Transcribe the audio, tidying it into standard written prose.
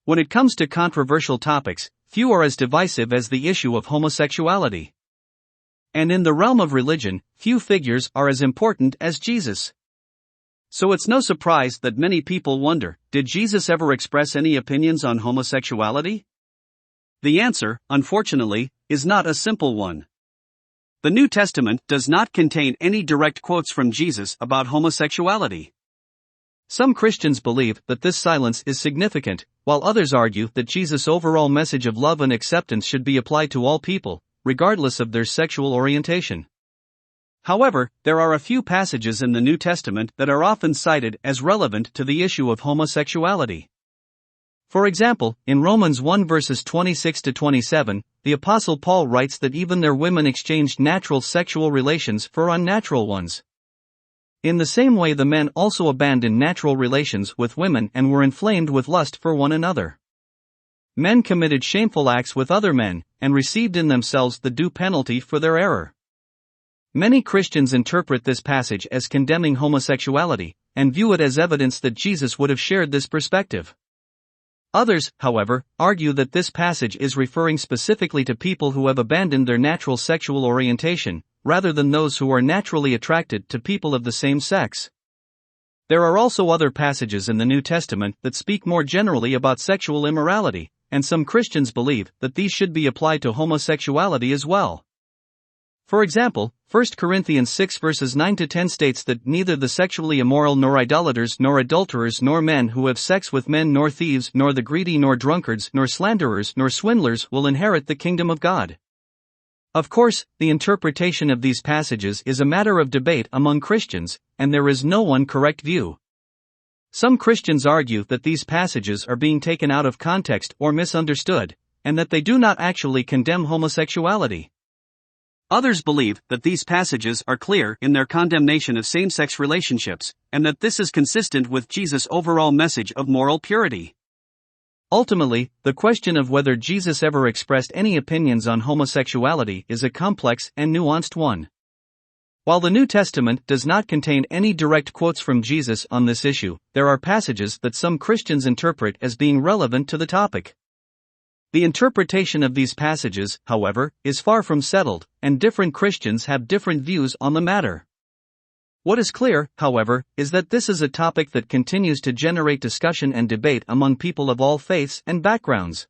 When it comes to controversial topics, few are as divisive as the issue of homosexuality. And in the realm of religion, few figures are as important as Jesus. So it's no surprise that many people wonder, did Jesus ever express any opinions on homosexuality? The answer, unfortunately, is not a simple one. The New Testament does not contain any direct quotes from Jesus about homosexuality. Some Christians believe that this silence is significant, while others argue that Jesus' overall message of love and acceptance should be applied to all people, regardless of their sexual orientation. However, there are a few passages in the New Testament that are often cited as relevant to the issue of homosexuality. For example, in Romans 1 verses 26 to 27, the Apostle Paul writes that even their women exchanged natural sexual relations for unnatural ones. In the same way, the men also abandoned natural relations with women and were inflamed with lust for one another. Men committed shameful acts with other men, and received in themselves the due penalty for their error. Many Christians interpret this passage as condemning homosexuality, and view it as evidence that Jesus would have shared this perspective. Others, however, argue that this passage is referring specifically to people who have abandoned their natural sexual orientation, rather than those who are naturally attracted to people of the same sex. There are also other passages in the New Testament that speak more generally about sexual immorality, and some Christians believe that these should be applied to homosexuality as well. For example, 1 Corinthians 6 verses 9 to 10 states that neither the sexually immoral nor idolaters nor adulterers nor men who have sex with men nor thieves nor the greedy nor drunkards nor slanderers nor swindlers will inherit the kingdom of God. Of course, the interpretation of these passages is a matter of debate among Christians, and there is no one correct view. Some Christians argue that these passages are being taken out of context or misunderstood, and that they do not actually condemn homosexuality. Others believe that these passages are clear in their condemnation of same-sex relationships, and that this is consistent with Jesus' overall message of moral purity. Ultimately, the question of whether Jesus ever expressed any opinions on homosexuality is a complex and nuanced one. While the New Testament does not contain any direct quotes from Jesus on this issue, there are passages that some Christians interpret as being relevant to the topic. The interpretation of these passages, however, is far from settled, and different Christians have different views on the matter. What is clear, however, is that this is a topic that continues to generate discussion and debate among people of all faiths and backgrounds.